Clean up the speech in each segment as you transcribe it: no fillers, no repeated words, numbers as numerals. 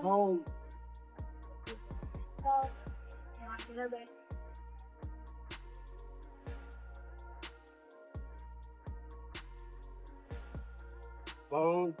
Home. Phone.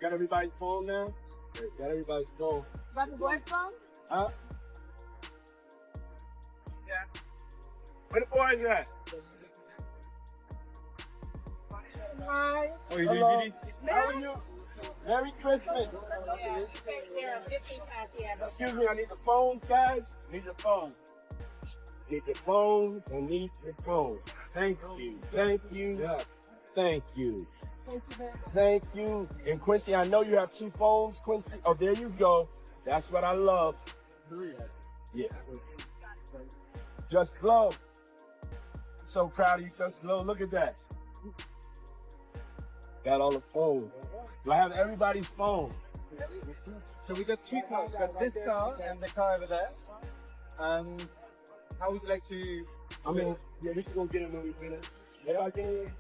Got everybody's phone now? Got everybody's phone. Got the boy's phone? Huh? Yeah. Where the boys at? Hi. Oh, you did? How are you? Merry Christmas. Yeah, take care of 15 past the end. Excuse me, I need the phones, guys. Need your phones. Need your phones. I need your phones. Thank you. Thank you. Yeah. Thank you. Thank you. And Quincy, I know you have 2 phones, Quincy. Oh, there you go. That's what I love. Yeah. Just Glow. So proud of you, Just Glow. Look at that. Got all the phones. Do I have everybody's phone? So we got 2 cars. We got this car and the car over there. How would you like to? I mean, yeah, we can go get him when we finish. Yeah, I can.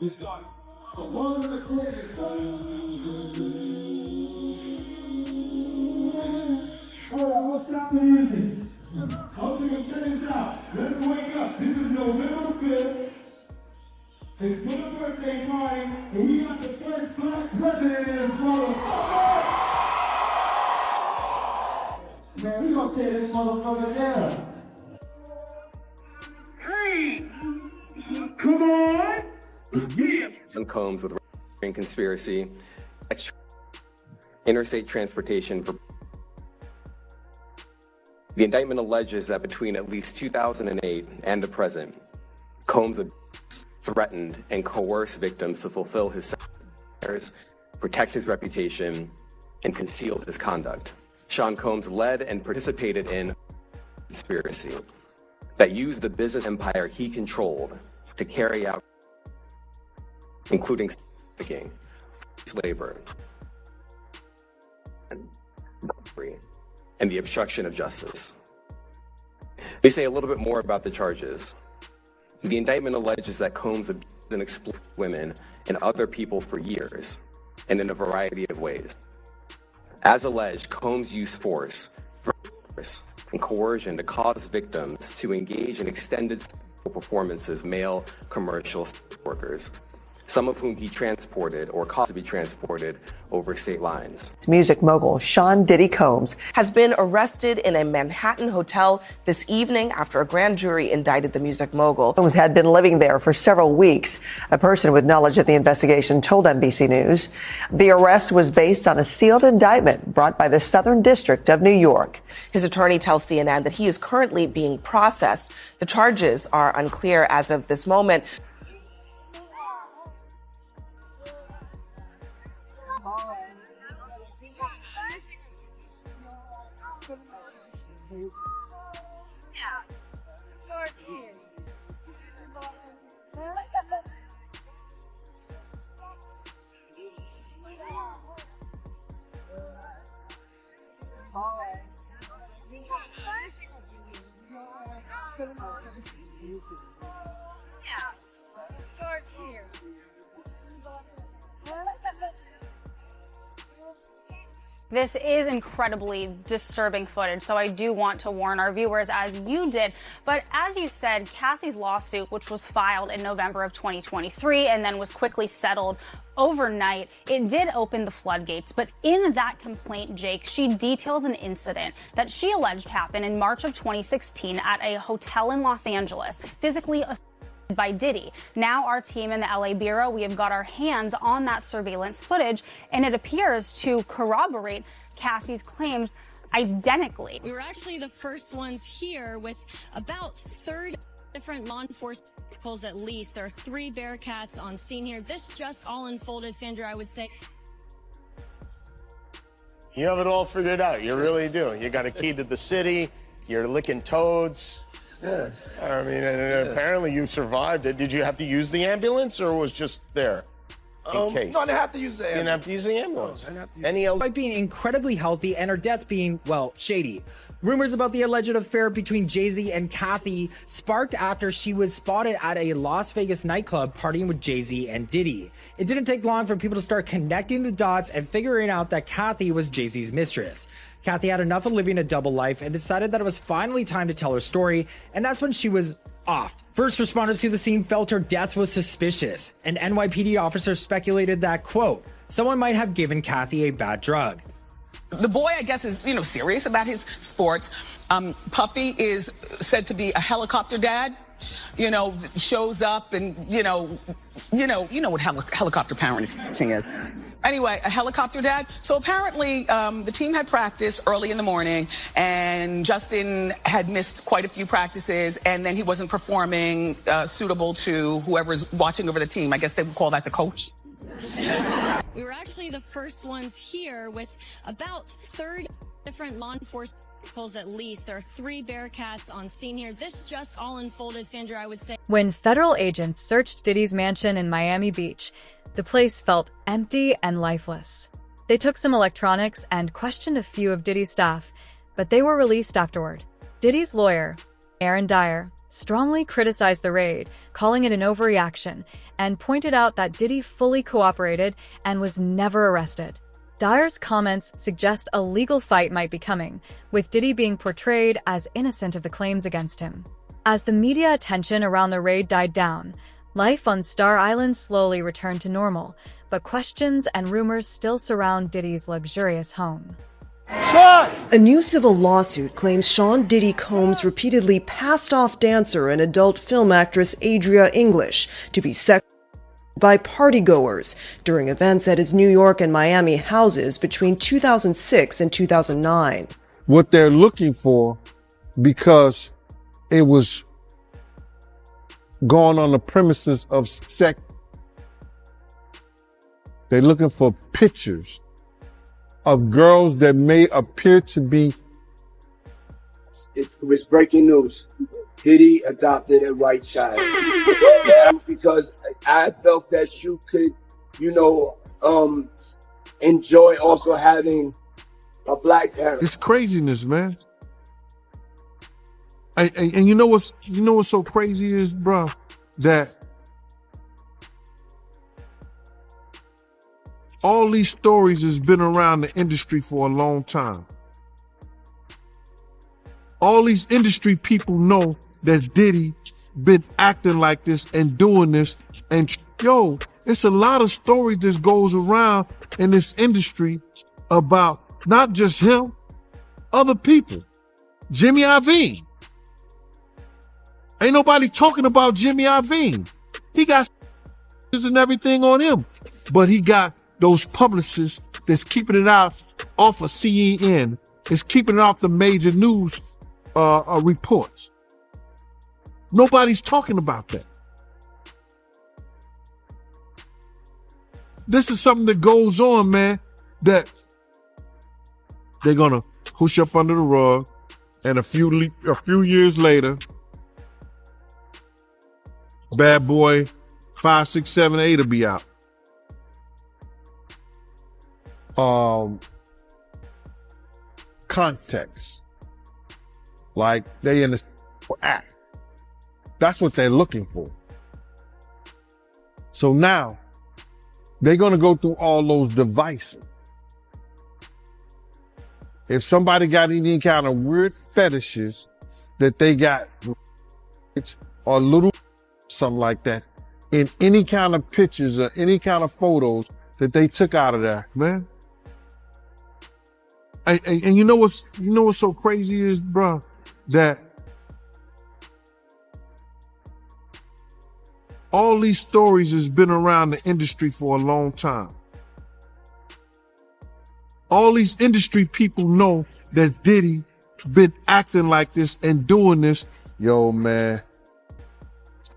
This guy, one of the greatest. What's up, music? Okay, check this out. Let's wake up. This is November 5th. It's my birthday party, and we got the first black president in this motherfucker. Man, we gonna tear this motherfucker down. Hey! Come on! Yeah! And Combs with conspiracy, interstate transportation for. The indictment alleges that between at least 2008 and the present, Combs threatened and coerced victims to fulfill his desires, protect his reputation, and conceal his conduct. Sean Combs led and participated in conspiracy that used the business empire he controlled to carry out, including trafficking, labor, and the obstruction of justice. They say a little bit more about the charges. The indictment alleges that Combs abused and exploited women and other people for years, and in a variety of ways. As alleged, Combs used force and coercion to cause victims to engage in extended performances, male commercial workers, some of whom he transported or caused to be transported over state lines. Music mogul Sean Diddy Combs has been arrested in a Manhattan hotel this evening after a grand jury indicted the music mogul. Combs had been living there for several weeks. A person with knowledge of the investigation told NBC News the arrest was based on a sealed indictment brought by the Southern District of New York. His attorney tells CNN that he is currently being processed. The charges are unclear as of this moment. This is incredibly disturbing footage, so I do want to warn our viewers, as you did. But as you said, Cassie's lawsuit, which was filed in November of 2023 and then was quickly settled overnight, it did open the floodgates. But in that complaint, Jake, she details an incident that she alleged happened in March of 2016 at a hotel in Los Angeles, physically assaulted by Diddy. Now our team in the LA Bureau, we have got our hands on that surveillance footage, and it appears to corroborate Cassie's claims identically. We were actually the first ones here with about 30 different law enforcement At least there are 3 Bearcats on scene here. This just all unfolded, Sandra, I would say. You have it all figured out. You really do. You got a key to the city. You're licking toads. Yeah. I mean, and apparently you survived it. Did you have to use the ambulance or was just there in case? No, they have to use the You didn't have to use the ambulance. Any else? By being incredibly healthy and her death being, well, shady. Rumors about the alleged affair between Jay-Z and Kathy sparked after she was spotted at a Las Vegas nightclub partying with Jay-Z and Diddy. It didn't take long for people to start connecting the dots and figuring out that Kathy was Jay-Z's mistress. Kathy had enough of living a double life and decided that it was finally time to tell her story, and that's when she was off. First responders to the scene felt her death was suspicious, and NYPD officers speculated that, quote, someone might have given Kathy a bad drug. The boy, I guess, is, serious about his sports. Puffy is said to be a helicopter dad, shows up and, you know what helicopter parenting is. Anyway, a helicopter dad. So apparently the team had practice early in the morning and Justin had missed quite a few practices and then he wasn't performing suitable to whoever's watching over the team. I guess they would call that the coach. We were actually the first ones here with about 30 different law enforcement vehicles at least. There are 3 Bearcats on scene here. This just all unfolded, Sandra, I would say. When federal agents searched Diddy's mansion in Miami Beach, the place felt empty and lifeless. They took some electronics and questioned a few of Diddy's staff, but they were released afterward. Diddy's lawyer, Aaron Dyer, strongly criticized the raid, calling it an overreaction, and pointed out that Diddy fully cooperated and was never arrested. Dyer's comments suggest a legal fight might be coming, with Diddy being portrayed as innocent of the claims against him. As the media attention around the raid died down, life on Star Island slowly returned to normal, but questions and rumors still surround Diddy's luxurious home. A new civil lawsuit claims Sean Diddy Combs repeatedly passed off dancer and adult film actress Adria English to be sexually by partygoers during events at his New York and Miami houses between 2006 and 2009. What they're looking for, because it was going on the premises of sex, they're looking for pictures of girls that may appear to be. It was breaking news. Diddy adopted a white child. Because I felt that you could, enjoy also having a black parent. It's craziness, man. And you know what's so crazy is, bro, that all these stories has been around the industry for a long time. All these industry people know that Diddy been acting like this and doing this. And yo, it's a lot of stories that goes around in this industry about not just him, other people. Jimmy Iovine. Ain't nobody talking about Jimmy Iovine. He got and everything on him, but he got those publicists that's keeping it out off of CNN, is keeping it off the major news reports. Nobody's talking about that. This is something that goes on, man, that they're gonna push up under the rug, and a few years later, Bad Boy 5, 6, 7, 8 will be out. Context. Like they in the act. That's what they're looking for. So now they're going to go through all those devices. If somebody got any kind of weird fetishes that they got or little something like that in any kind of pictures or any kind of photos that they took out of there, man. And you know what's so crazy is, bro, that all these stories has been around the industry for a long time. All these industry people know that Diddy been acting like this and doing this. Yo, man.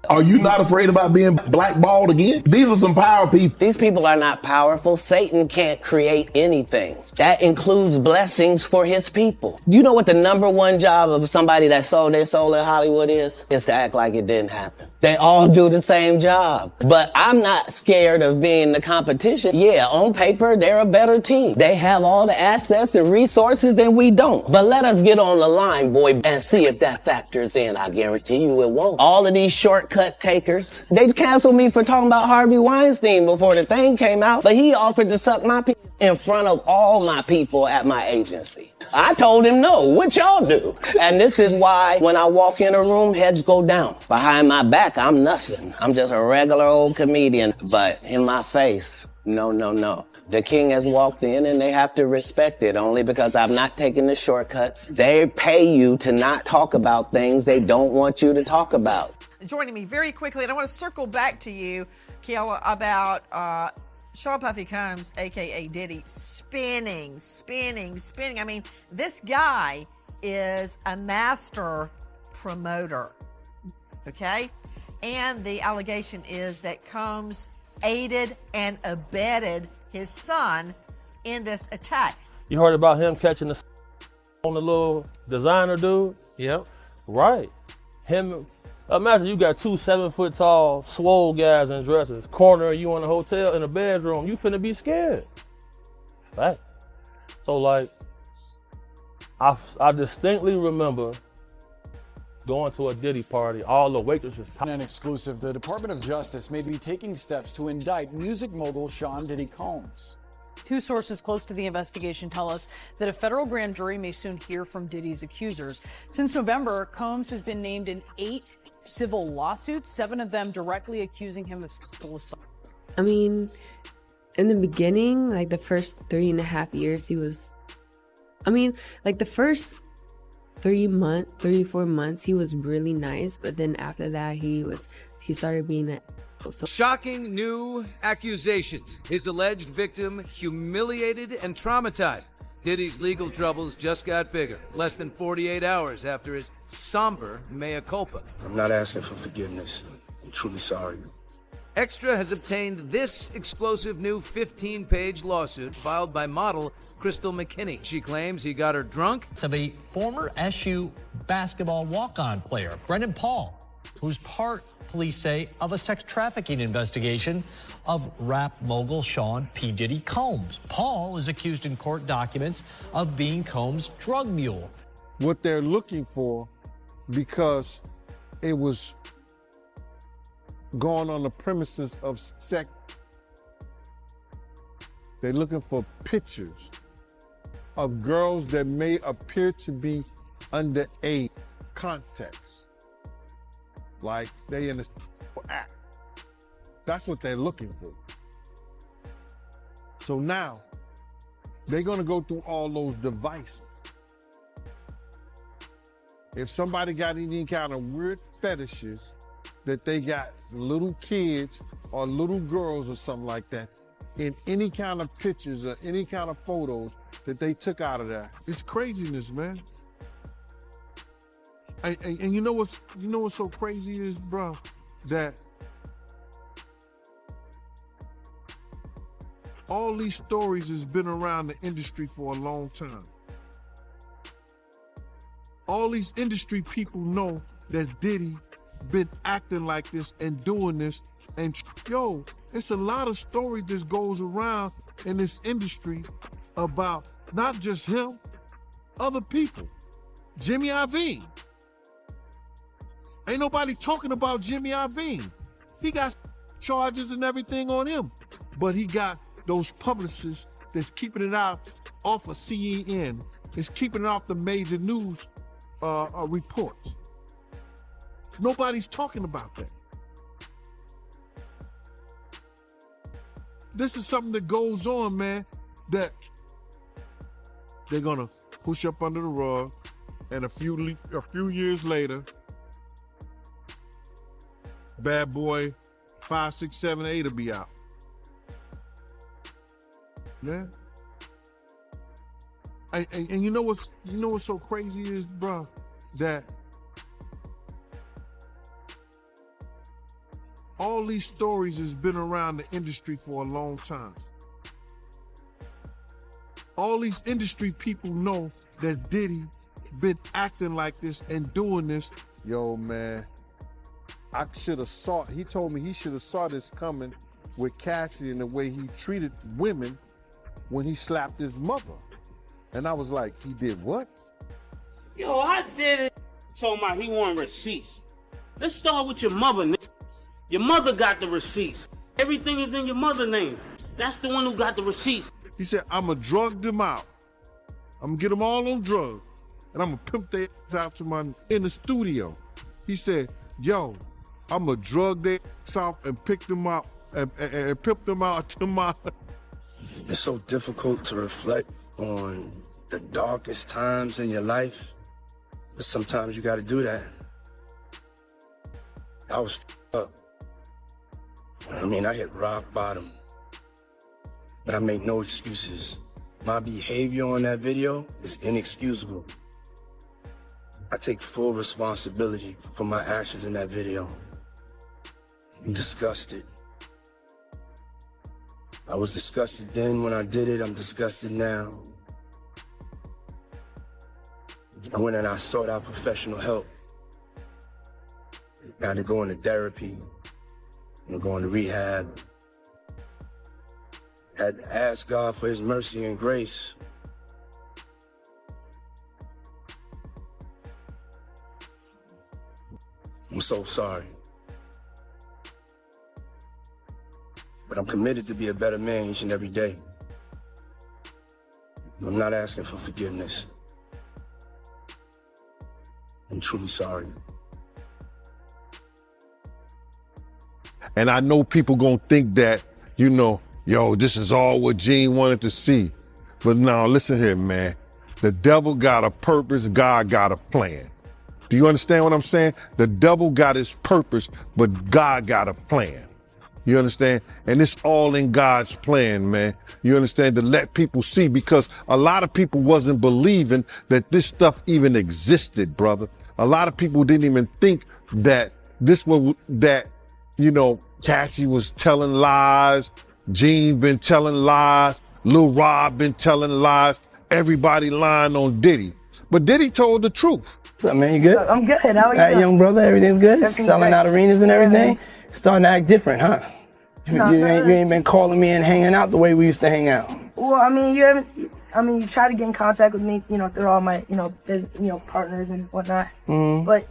Are you not afraid about being blackballed again? These are some power people. These people are not powerful. Satan can't create anything. That includes blessings for his people. You know what the number one job of somebody that sold their soul in Hollywood is? Is to act like it didn't happen. They all do the same job. But I'm not scared of being the competition. Yeah, on paper, they're a better team. They have all the assets and resources and we don't. But let us get on the line, boy, and see if that factors in. I guarantee you it won't. All of these shortcut takers, they canceled me for talking about Harvey Weinstein before the thing came out, but he offered to suck my pee in front of all my people at my agency. I told him no, what y'all do? And this is why when I walk in a room, heads go down. Behind my back, I'm nothing. I'm just a regular old comedian. But in my face, no, no, no. The king has walked in and they have to respect it only because I've not taken the shortcuts. They pay you to not talk about things they don't want you to talk about. Joining me very quickly, and I want to circle back to you, Kiala, about Sean Puffy Combs, a.k.a. Diddy, spinning. I mean, this guy is a master promoter, okay? And the allegation is that Combs aided and abetted his son in this attack. You heard about him catching the on the little designer dude? Yep. Right. Him. Imagine you got two 7-foot-tall, swole guys in dresses, cornering you in a hotel in a bedroom. You finna be scared. Right. So like, I distinctly remember going to a Diddy party, all the waitresses. An exclusive, the Department of Justice may be taking steps to indict music mogul Sean Diddy Combs. Two sources close to the investigation tell us that a federal grand jury may soon hear from Diddy's accusers. Since November, Combs has been named in 8 civil lawsuits, 7 of them directly accusing him of sexual assault. I mean, in the beginning, like the first 3.5 years, the first 3-4 months, he was really nice. But then after that, he started being Shocking new accusations. His alleged victim humiliated and traumatized. Diddy's legal troubles just got bigger, less than 48 hours after his somber mea culpa. I'm not asking for forgiveness. I'm truly sorry. Extra has obtained this explosive new 15-page lawsuit filed by model Crystal McKinney. She claims he got her drunk. Of a former SU basketball walk-on player, Brendan Paul, who's part, police say, of a sex trafficking investigation of rap mogul Sean P. Diddy Combs. Paul is accused in court documents of being Combs' drug mule. What they're looking for, because it was going on the premises of sex, they're looking for pictures of girls that may appear to be underage. Context. Like they in a act. That's what they're looking for. So now, they're gonna go through all those devices. If somebody got any kind of weird fetishes that they got little kids or little girls or something like that, in any kind of pictures or any kind of photos that they took out of there, it's craziness, man. And you know what's so crazy is, bro, that all these stories has been around the industry for a long time. All these industry people know that Diddy been acting like this and doing this. And yo, it's a lot of stories that goes around in this industry about not just him, other people. Jimmy Iovine. Ain't nobody talking about Jimmy Iovine. He got charges and everything on him. But he got those publicists that's keeping it out off of CNN. It's keeping it off the major news reports. Nobody's talking about that. This is something that goes on, man, that they're gonna push up under the rug, and a few years later, Bad Boy 5, 6, 7, 8 will be out. Yeah. And you know what's so crazy is, bro, that all these stories has been around the industry for a long time. All these industry people know that Diddy been acting like this and doing this. Yo, man, I should have saw, he told me he should have saw this coming with Cassie and the way he treated women when he slapped his mother. And I was like, he did what? Yo, I did it. Told my he wanted receipts. Let's start with your mother, nigga. Your mother got the receipts. Everything is in your mother's name. That's the one who got the receipts. He said, I'ma drug them out. I'm gonna get them all on drugs. And I'm gonna pimp their ass out to my, in the studio. He said, yo, I'ma drug their ass out and pick them out and pimp them out to my. It's so difficult to reflect on the darkest times in your life, but sometimes you gotta do that. I was up. I mean, I hit rock bottom, but I make no excuses. My behavior on that video is inexcusable. I take full responsibility for my actions in that video. I'm disgusted. I was disgusted then when I did it, I'm disgusted now. I went and I sought out professional help. I had to go into therapy, go into rehab. I had to ask God for his mercy and grace. I'm so sorry. But I'm committed to be a better man each and every day. I'm not asking for forgiveness. I'm truly sorry. And I know people gonna think that, you know, yo, this is all what Gene wanted to see. But now listen here, man. The devil got a purpose, God got a plan. Do you understand what I'm saying? The devil got his purpose, but God got a plan. You understand? And it's all in God's plan, man. You understand? To let people see, because a lot of people wasn't believing that this stuff even existed, brother. A lot of people didn't even think that this was, that, you know, Cassie was telling lies, Gene been telling lies, Lil Rob been telling lies, everybody lying on Diddy. But Diddy told the truth. What's up, man? You good? I'm good. How are you? All right, young brother, everything's good? Everything's Selling great. out arenas and everything? Yeah. Starting to act different, huh? No, you ain't been calling me and hanging out the way we used to hang out. Well, I mean, you haven't. I mean, you tried to get in contact with me, you know, through all my, partners and whatnot. Mm-hmm. But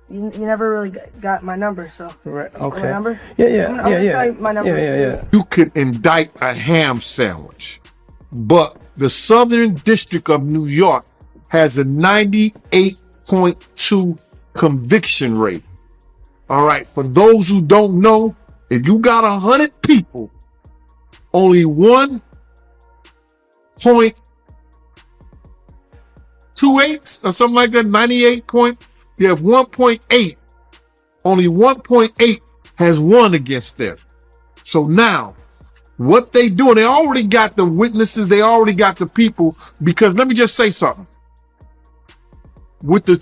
you never really got my number, so. Right. Okay. My number? Yeah. I'm gonna tell you my number. Yeah. You could indict a ham sandwich, but the Southern District of New York has a 98.2 conviction rate. All right, for those who don't know, if you got 100 people, only 1.28 or something like that, 98 point, you have 1.8, only 1.8 has won against them. So now, what they do, they already got the witnesses, they already got the people, because let me just say something. With the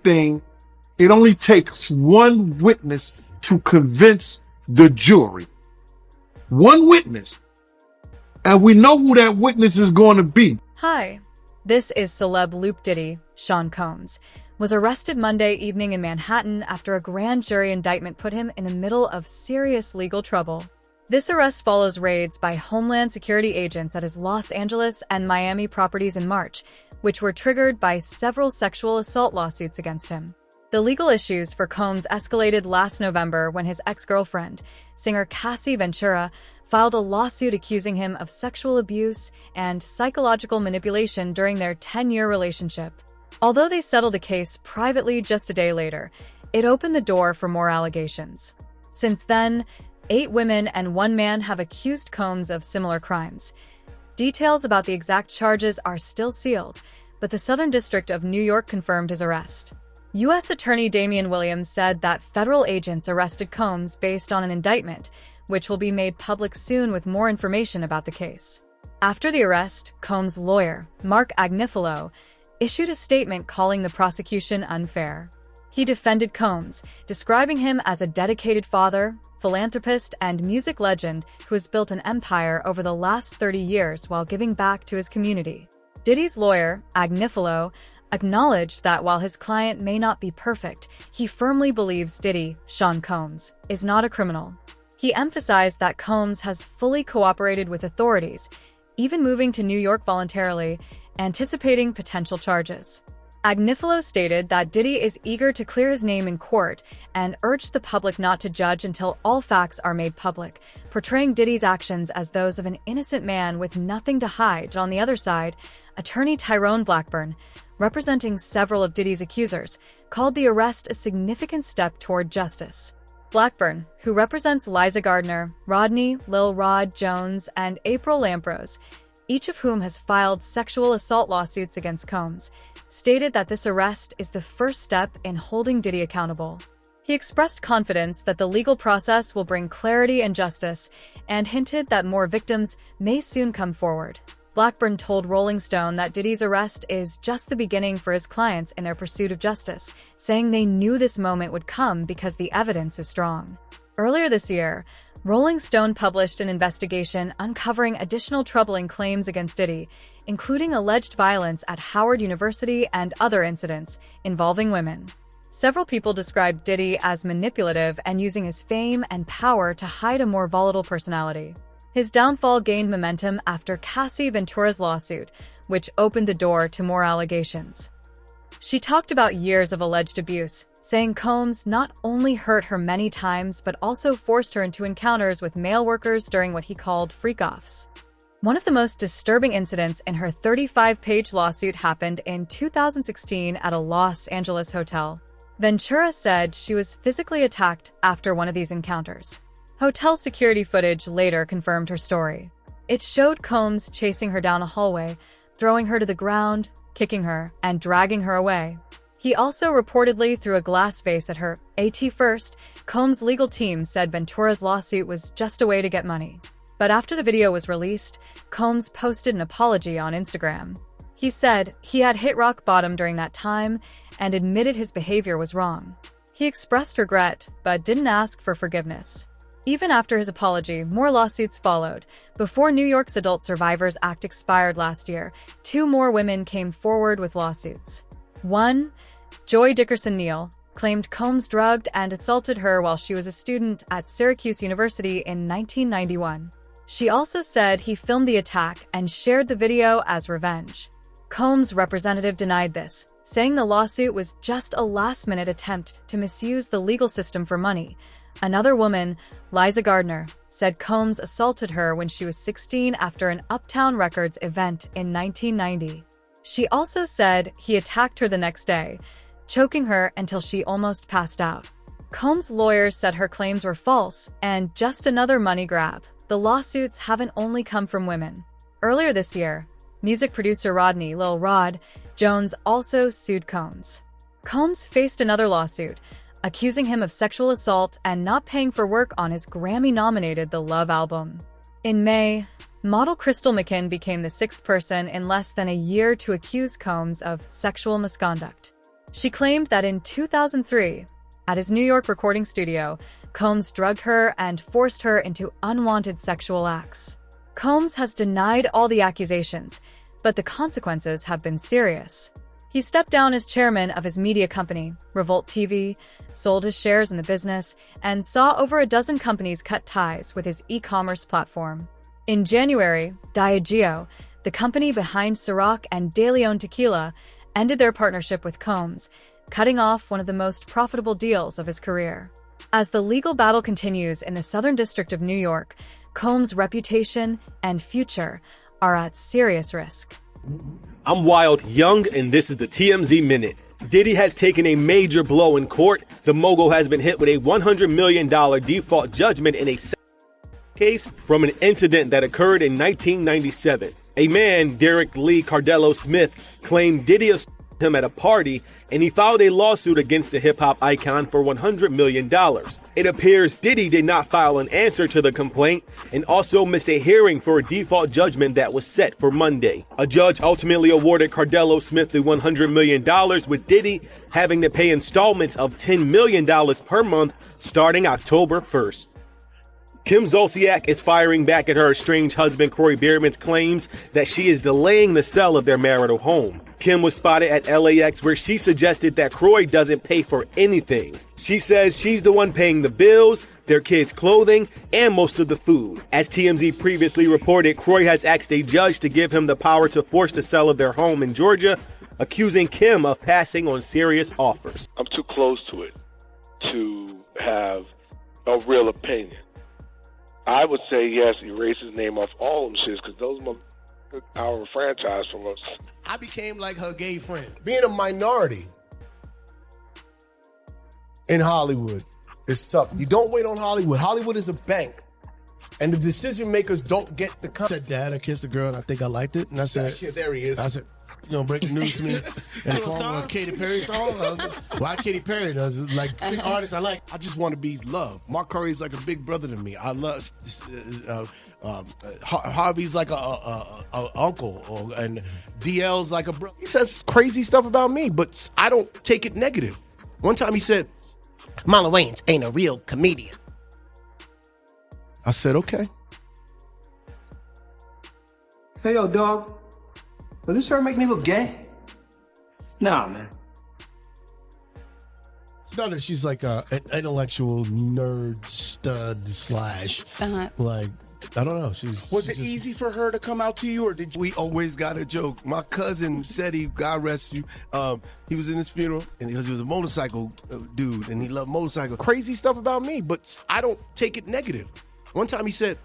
thing, it only takes one witness to convince the jury. One witness. And we know who that witness is going to be. Hi, this is celeb Loop Diddy. Sean Combs was arrested Monday evening in Manhattan after a grand jury indictment put him in the middle of serious legal trouble. This arrest follows raids by Homeland Security agents at his Los Angeles and Miami properties in March, which were triggered by several sexual assault lawsuits against him. The legal issues for Combs escalated last November when his ex-girlfriend, singer Cassie Ventura, filed a lawsuit accusing him of sexual abuse and psychological manipulation during their 10-year relationship. Although they settled the case privately just a day later, it opened the door for more allegations. Since then, 8 women and 1 man have accused Combs of similar crimes. Details about the exact charges are still sealed, but the Southern District of New York confirmed his arrest. U.S. Attorney Damian Williams said that federal agents arrested Combs based on an indictment, which will be made public soon with more information about the case. After the arrest, Combs' lawyer, Mark Agnifilo, issued a statement calling the prosecution unfair. He defended Combs, describing him as a dedicated father, philanthropist, and music legend who has built an empire over the last 30 years while giving back to his community. Diddy's lawyer, Agnifilo, acknowledged that while his client may not be perfect, he firmly believes Diddy, Sean Combs, is not a criminal. He emphasized that Combs has fully cooperated with authorities, even moving to New York voluntarily, anticipating potential charges. Agnifilo stated that Diddy is eager to clear his name in court and urged the public not to judge until all facts are made public, portraying Diddy's actions as those of an innocent man with nothing to hide. On the other side, attorney Tyrone Blackburn, representing several of Diddy's accusers, called the arrest a significant step toward justice. Blackburn, who represents Liza Gardner, Rodney, Lil Rod Jones, and April Lamprose, each of whom has filed sexual assault lawsuits against Combs, stated that this arrest is the first step in holding Diddy accountable. He expressed confidence that the legal process will bring clarity and justice, and hinted that more victims may soon come forward. Blackburn told Rolling Stone that Diddy's arrest is just the beginning for his clients in their pursuit of justice, saying they knew this moment would come because the evidence is strong. Earlier this year, Rolling Stone published an investigation uncovering additional troubling claims against Diddy, including alleged violence at Howard University and other incidents involving women. Several people described Diddy as manipulative and using his fame and power to hide a more volatile personality. His downfall gained momentum after Cassie Ventura's lawsuit, which opened the door to more allegations. She talked about years of alleged abuse, saying Combs not only hurt her many times but also forced her into encounters with male workers during what he called freak-offs. One of the most disturbing incidents in her 35-page lawsuit happened in 2016 at a Los Angeles hotel. Ventura said she was physically attacked after one of these encounters. Hotel security footage later confirmed her story. It showed Combs chasing her down a hallway, throwing her to the ground, kicking her, and dragging her away. He also reportedly threw a glass vase at her. At first, Combs' legal team said Ventura's lawsuit was just a way to get money. But after the video was released, Combs posted an apology on Instagram. He said he had hit rock bottom during that time and admitted his behavior was wrong. He expressed regret, but didn't ask for forgiveness. Even after his apology, more lawsuits followed. Before New York's Adult Survivors Act expired last year, 2 more women came forward with lawsuits. One, Joy Dickerson-Neal, claimed Combs drugged and assaulted her while she was a student at Syracuse University in 1991. She also said he filmed the attack and shared the video as revenge. Combs' representative denied this, saying the lawsuit was just a last-minute attempt to misuse the legal system for money. Another woman, Liza Gardner, said Combs assaulted her when she was 16 after an Uptown Records event in 1990. She also said he attacked her the next day, choking her until she almost passed out. Combs' lawyers said her claims were false and just another money grab. The lawsuits haven't only come from women. Earlier this year, music producer Rodney Lil Rod Jones also sued Combs. Combs faced another lawsuit, accusing him of sexual assault and not paying for work on his Grammy-nominated The Love album. In May, model Crystal McKinn became the 6th person in less than a year to accuse Combs of sexual misconduct. She claimed that in 2003, at his New York recording studio, Combs drugged her and forced her into unwanted sexual acts. Combs has denied all the accusations, but the consequences have been serious. He stepped down as chairman of his media company, Revolt TV, sold his shares in the business, and saw over a dozen companies cut ties with his e-commerce platform. In January, Diageo, the company behind Ciroc and De Leon Tequila, ended their partnership with Combs, cutting off one of the most profitable deals of his career. As the legal battle continues in the Southern District of New York, Combs' reputation and future are at serious risk. I'm Wild Young, and this is the TMZ Minute. Diddy has taken a major blow in court. The mogul has been hit with a $100 million default judgment in a case from an incident that occurred in 1997. A man, Derek Lee Cardello Smith, claimed Diddy him at a party, and he filed a lawsuit against the hip-hop icon for $100 million. It appears Diddy did not file an answer to the complaint and also missed a hearing for a default judgment that was set for Monday. A judge ultimately awarded Cardello Smith the $100 million, with Diddy having to pay installments of $10 million per month starting October 1st. Kim Zolciak is firing back at her estranged husband Corey Biermann's claims that she is delaying the sale of their marital home. Kim was spotted at LAX where she suggested that Croy doesn't pay for anything. She says she's the one paying the bills, their kids' clothing, and most of the food. As TMZ previously reported, Croy has asked a judge to give him the power to force the sale of their home in Georgia, accusing Kim of passing on serious offers. I'm too close to it to have a real opinion. I would say yes, erase his name off all them shits, because those are our franchise from us. I became like her gay friend. Being a minority in Hollywood is tough. You don't wait on Hollywood. Hollywood is a bank. And the decision makers don't get the content. I said, Dad, I kissed a girl and I think I liked it. And I said, shit, there he is. I said, you gonna break the news to me? And the song, a Katy Perry song? Why Katy Perry does it? Like, big artists I like. I just want to be loved. Mark Curry's like a big brother to me. I love, Harvey's like a uncle, and DL's like a brother. He says crazy stuff about me, but I don't take it negative. One time he said, Marlon Wayans ain't a real comedian. I said, okay. Hey, yo, dog. Will this shirt make me look gay? Nah, man. No, that she's like an intellectual nerd stud slash. Like, I don't know. Was it easy for her to come out to you, or did you? We always got a joke. My cousin said God rest you. He was in his funeral, and because he was a motorcycle dude, and he loved motorcycles. Crazy stuff about me, but I don't take it negative. One time he said,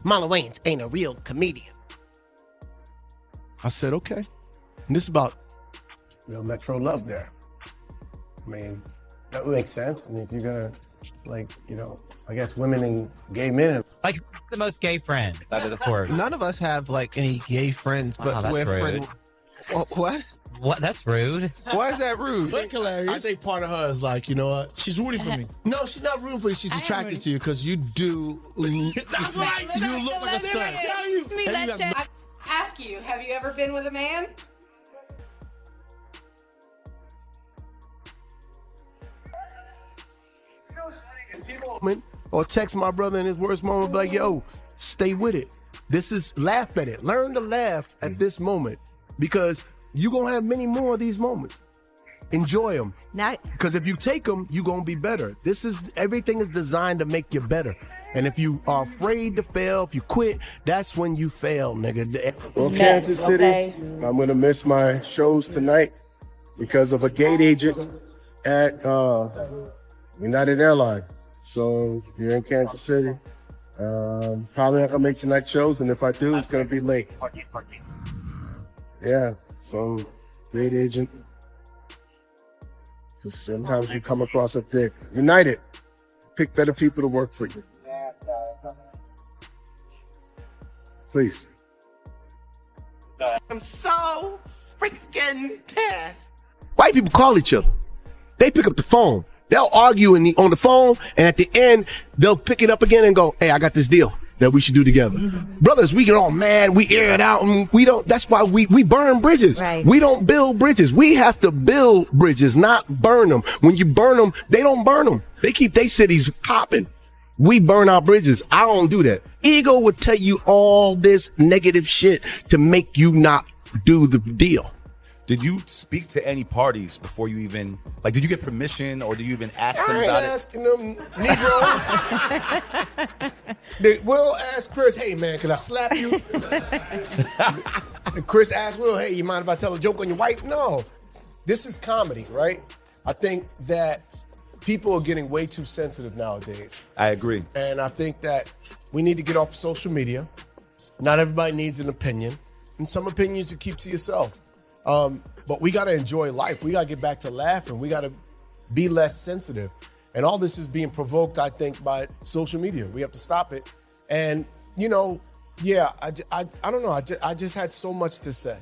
Marlon Wayans ain't a real comedian. I said, okay. And this is about Metro love there. I mean, that would make sense. I mean, if you're gonna, like, I guess women and gay men. Like, the most gay friend out of the four. None of us have, like, any gay friends, but that's we're rude. What? What? That's rude. Why is that rude? That's hilarious. I think part of her is like, you know what? She's rooting for me. No, she's not rooting for you. She's attracted to you because you do. That's right. You look like a stud. I ask you, have you ever been with a man? Or text my brother in his worst moment, be like, yo, stay with it. Laugh at it. Learn to laugh at this moment, because you're going to have many more of these moments. Enjoy them. Because if you take them, you're going to be better. Everything is designed to make you better. And if you are afraid to fail, if you quit, that's when you fail, nigga. Well, Kansas City, I'm going to miss my shows tonight because of a gate agent at United Airlines. So if you're in Kansas City, probably not going to make tonight's shows. And if I do, it's going to be late. Yeah, some gate agent. Because sometimes you come across a dick. United, pick better people to work for you. Please. I'm so freaking pissed. White people call each other. They pick up the phone. They'll argue on the phone, and at the end, they'll pick it up again and go, hey, I got this deal that we should do together. Brothers, we get all mad, we air it out, and we don't, that's why we burn bridges. Right. We don't build bridges. We have to build bridges, not burn them. When you burn them, they don't burn them. They keep their cities popping. We burn our bridges. I don't do that. Ego would tell you all this negative shit to make you not do the deal. Did you speak to any parties before you even, did you get permission, or did you even ask them about it? I ain't asking them Negroes. Will asked Chris, hey man, can I slap you? And Chris asked Will, hey, you mind if I tell a joke on your wife? No. This is comedy, right? I think that people are getting way too sensitive nowadays. I agree. And I think that we need to get off of social media. Not everybody needs an opinion. And some opinions you keep to yourself. But we got to enjoy life. We got to get back to laughing. We got to be less sensitive. And all this is being provoked, I think, by social media. We have to stop it. And, I don't know. I just had so much to say.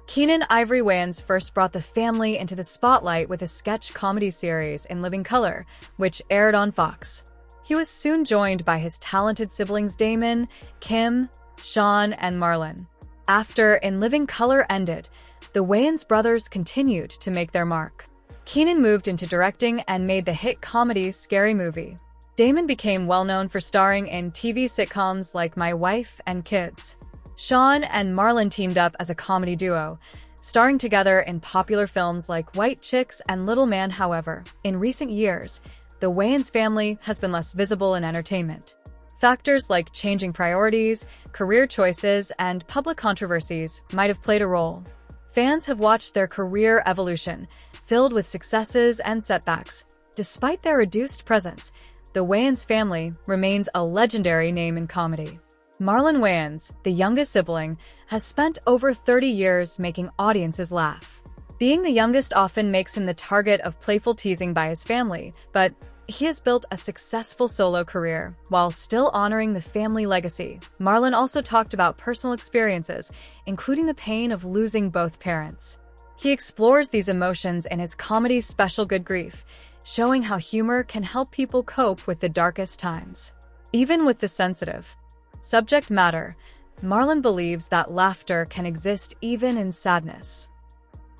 Keenen Ivory Wayans first brought the family into the spotlight with a sketch comedy series in Living Color, which aired on Fox. He was soon joined by his talented siblings Damon, Kim, Sean, and Marlon. After In Living Color ended, the Wayans brothers continued to make their mark. Keenen moved into directing and made the hit comedy Scary Movie. Damon became well-known for starring in TV sitcoms like My Wife and Kids. Sean and Marlon teamed up as a comedy duo, starring together in popular films like White Chicks and Little Man. However, in recent years, the Wayans family has been less visible in entertainment. Factors like changing priorities, career choices, and public controversies might have played a role. Fans have watched their career evolution, filled with successes and setbacks. Despite their reduced presence, the Wayans family remains a legendary name in comedy. Marlon Wayans, the youngest sibling, has spent over 30 years making audiences laugh. Being the youngest often makes him the target of playful teasing by his family, but he has built a successful solo career while still honoring the family legacy. Marlon also talked about personal experiences, including the pain of losing both parents. He explores these emotions in his comedy special Good Grief, showing how humor can help people cope with the darkest times. Even with the sensitive subject matter, Marlon believes that laughter can exist even in sadness.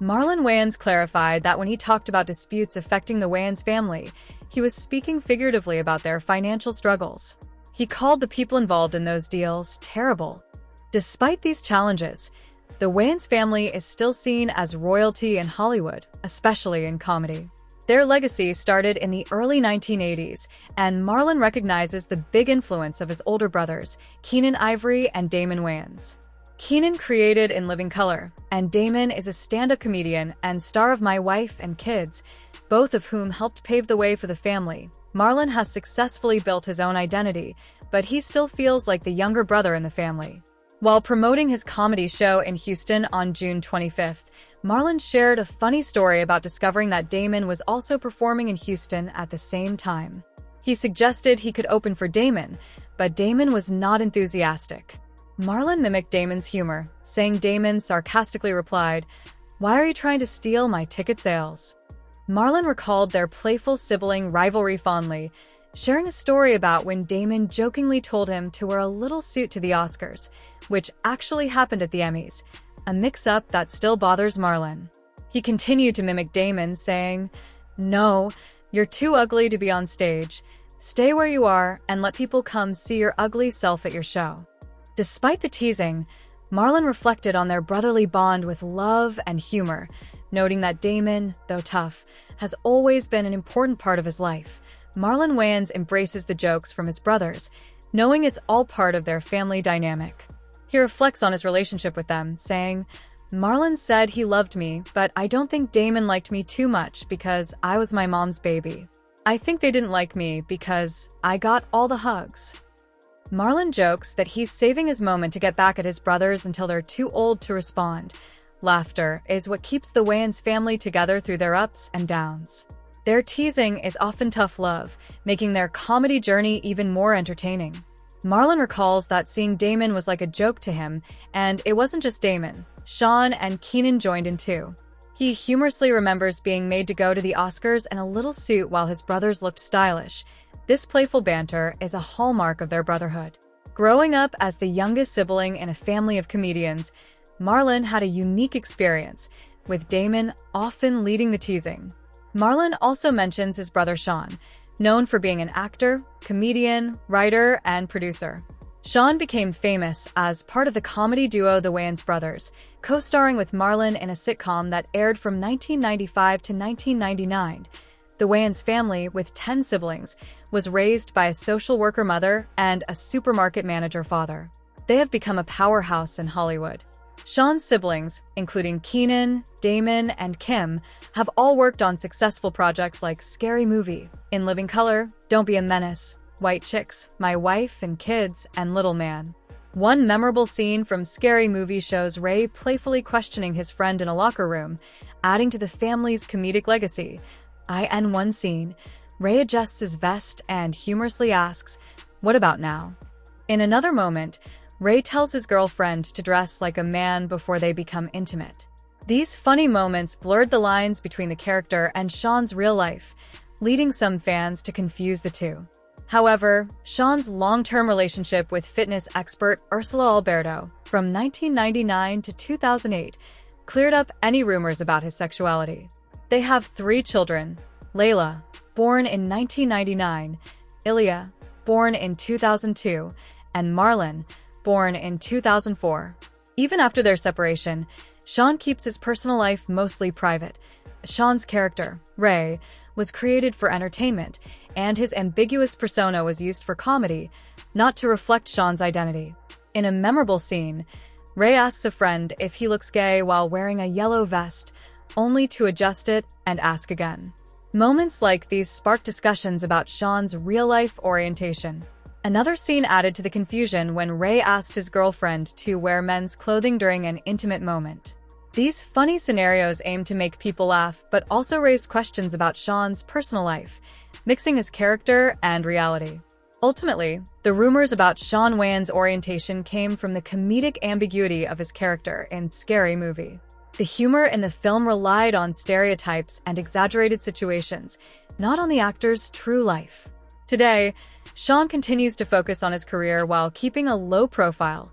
Marlon Wayans clarified that when he talked about disputes affecting the Wayans family, he was speaking figuratively about their financial struggles. He called the people involved in those deals terrible. Despite these challenges, the Wayans family is still seen as royalty in Hollywood, especially in comedy. Their legacy started in the early 1980s, and Marlon recognizes the big influence of his older brothers, Keenen Ivory and Damon Wayans. Keenen created In Living Color, and Damon is a stand-up comedian and star of My Wife and Kids, both of whom helped pave the way for the family. Marlon has successfully built his own identity, but he still feels like the younger brother in the family. While promoting his comedy show in Houston on June 25th, Marlon shared a funny story about discovering that Damon was also performing in Houston at the same time. He suggested he could open for Damon, but Damon was not enthusiastic. Marlon mimicked Damon's humor, saying Damon sarcastically replied, "Why are you trying to steal my ticket sales?" Marlon recalled their playful sibling rivalry fondly, sharing a story about when Damon jokingly told him to wear a little suit to the Oscars, which actually happened at the Emmys, a mix-up that still bothers Marlon. He continued to mimic Damon, saying, "No, you're too ugly to be on stage. Stay where you are and let people come see your ugly self at your show." Despite the teasing, Marlon reflected on their brotherly bond with love and humor, noting that Damon, though tough, has always been an important part of his life. Marlon Wayans embraces the jokes from his brothers, knowing it's all part of their family dynamic. He reflects on his relationship with them, saying, "Marlon said he loved me, but I don't think Damon liked me too much because I was my mom's baby. I think they didn't like me because I got all the hugs." Marlon jokes that he's saving his moment to get back at his brothers until they're too old to respond. Laughter is what keeps the Wayans family together through their ups and downs. Their teasing is often tough love, making their comedy journey even more entertaining. Marlon recalls that seeing Damon was like a joke to him, and it wasn't just Damon. Sean and Keenen joined in too. He humorously remembers being made to go to the Oscars in a little suit while his brothers looked stylish. This playful banter is a hallmark of their brotherhood. Growing up as the youngest sibling in a family of comedians, Marlon had a unique experience, with Damon often leading the teasing. Marlon also mentions his brother Sean, known for being an actor, comedian, writer, and producer. Sean became famous as part of the comedy duo The Wayans Brothers, co-starring with Marlon in a sitcom that aired from 1995 to 1999. The Wayans family, with 10 siblings, was raised by a social worker mother and a supermarket manager father. They have become a powerhouse in Hollywood. Sean's siblings, including Keenen, Damon, and Kim, have all worked on successful projects like Scary Movie, In Living Color, Don't Be a Menace, White Chicks, My Wife and Kids, and Little Man. One memorable scene from Scary Movie shows Ray playfully questioning his friend in a locker room, adding to the family's comedic legacy. In one scene, Ray adjusts his vest and humorously asks, "What about now?" In another moment, Ray tells his girlfriend to dress like a man before they become intimate. These funny moments blurred the lines between the character and Sean's real life, leading some fans to confuse the two. However, Sean's long-term relationship with fitness expert Ursula Alberto from 1999 to 2008 cleared up any rumors about his sexuality. They have 3 children: Layla, born in 1999, Ilya, born in 2002, and Marlon, born in 2004. Even after their separation, Sean keeps his personal life mostly private. Sean's character, Ray, was created for entertainment, and his ambiguous persona was used for comedy, not to reflect Sean's identity. In a memorable scene, Ray asks a friend if he looks gay while wearing a yellow vest, only to adjust it and ask again. Moments like these spark discussions about Sean's real-life orientation. Another scene added to the confusion when Ray asked his girlfriend to wear men's clothing during an intimate moment. These funny scenarios aim to make people laugh, but also raise questions about Sean's personal life, mixing his character and reality. Ultimately, the rumors about Shawn Wayans' orientation came from the comedic ambiguity of his character in Scary Movie. The humor in the film relied on stereotypes and exaggerated situations, not on the actor's true life. Today, Sean continues to focus on his career while keeping a low profile.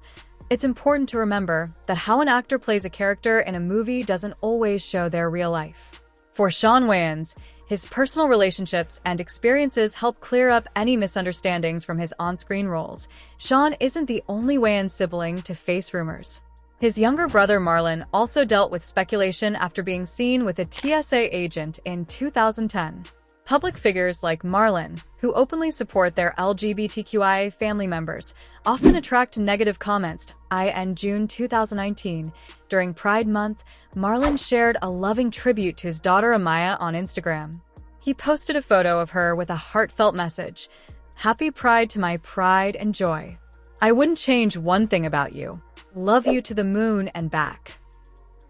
It's important to remember that how an actor plays a character in a movie doesn't always show their real life. For Shawn Wayans, his personal relationships and experiences help clear up any misunderstandings from his on-screen roles. Sean isn't the only Wayans sibling to face rumors. His younger brother Marlon also dealt with speculation after being seen with a TSA agent in 2010. Public figures like Marlon, who openly support their LGBTQI family members, often attract negative comments. In June 2019, during Pride Month, Marlon shared a loving tribute to his daughter Amaya on Instagram. He posted a photo of her with a heartfelt message: "Happy Pride to my pride and joy. I wouldn't change one thing about you. Love you to the moon and back."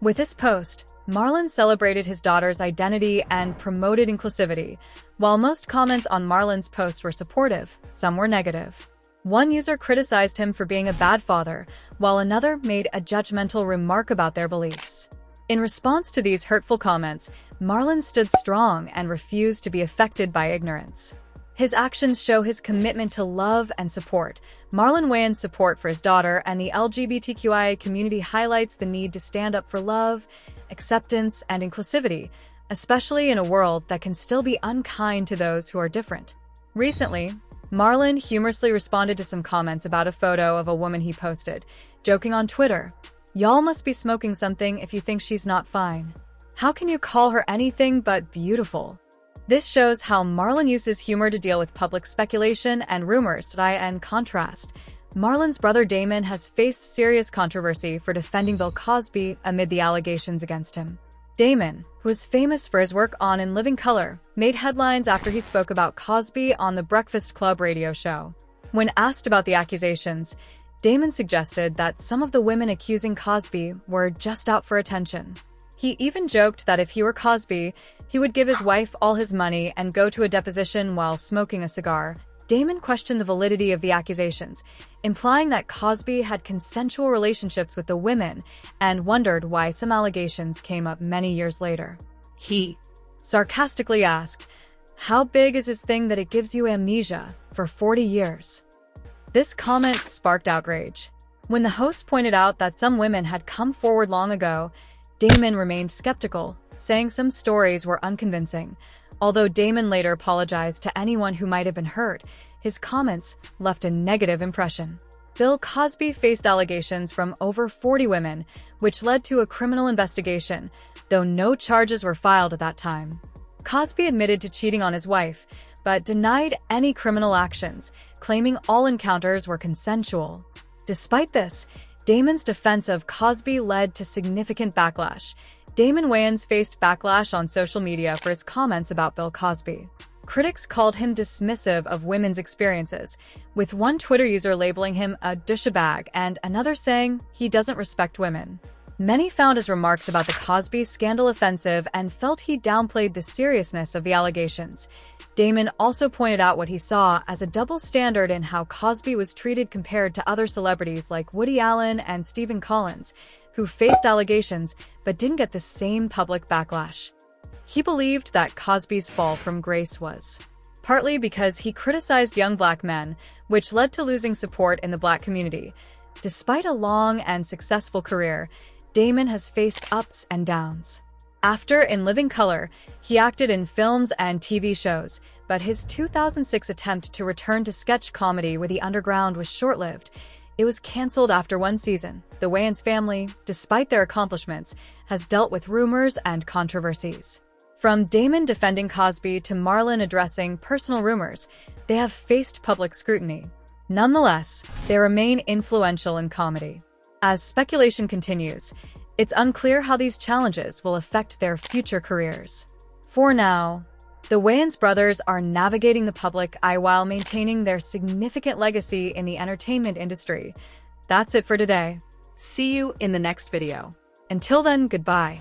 With this post, Marlon celebrated his daughter's identity and promoted inclusivity. While most comments on Marlon's post were supportive, some were negative. One user criticized him for being a bad father, while another made a judgmental remark about their beliefs. In response to these hurtful comments, Marlon stood strong and refused to be affected by ignorance. His actions show his commitment to love and support. Marlon Wayans' support for his daughter and the LGBTQI community highlights the need to stand up for love, acceptance, and inclusivity, especially in a world that can still be unkind to those who are different. Recently, Marlon humorously responded to some comments about a photo of a woman he posted, joking on Twitter, "Y'all must be smoking something if you think she's not fine. How can you call her anything but beautiful?" This shows how Marlon uses humor to deal with public speculation and rumors. In contrast, Marlon's brother Damon has faced serious controversy for defending Bill Cosby amid the allegations against him. Damon, who is famous for his work on In Living Color, made headlines after he spoke about Cosby on the Breakfast Club radio show. When asked about the accusations, Damon suggested that some of the women accusing Cosby were just out for attention. He even joked that if he were Cosby, he would give his wife all his money and go to a deposition while smoking a cigar. Damon questioned the validity of the accusations, implying that Cosby had consensual relationships with the women and wondered why some allegations came up many years later. He sarcastically asked, "How big is this thing that it gives you amnesia for 40 years?" This comment sparked outrage. When the host pointed out that some women had come forward long ago, Damon remained skeptical, saying some stories were unconvincing. Although Damon later apologized to anyone who might have been hurt, his comments left a negative impression. Bill Cosby faced allegations from over 40 women, which led to a criminal investigation, though no charges were filed at that time. Cosby admitted to cheating on his wife, but denied any criminal actions, claiming all encounters were consensual. Despite this, Damon's defense of Cosby led to significant backlash. Damon Wayans faced backlash on social media for his comments about Bill Cosby. Critics called him dismissive of women's experiences, with one Twitter user labeling him a douchebag and another saying he doesn't respect women. Many found his remarks about the Cosby scandal offensive and felt he downplayed the seriousness of the allegations. Damon also pointed out what he saw as a double standard in how Cosby was treated compared to other celebrities like Woody Allen and Stephen Collins, who faced allegations but didn't get the same public backlash. He believed that Cosby's fall from grace was partly because he criticized young black men, which led to losing support in the black community. Despite a long and successful career, Damon has faced ups and downs. After In Living Color, he acted in films and TV shows, but his 2006 attempt to return to sketch comedy with The Underground was short-lived. It was canceled after one season. The Wayans family, despite their accomplishments, has dealt with rumors and controversies. From Damon defending Cosby to Marlon addressing personal rumors, they have faced public scrutiny. Nonetheless, they remain influential in comedy. As speculation continues, it's unclear how these challenges will affect their future careers. For now, the Wayans brothers are navigating the public eye while maintaining their significant legacy in the entertainment industry. That's it for today. See you in the next video. Until then, goodbye.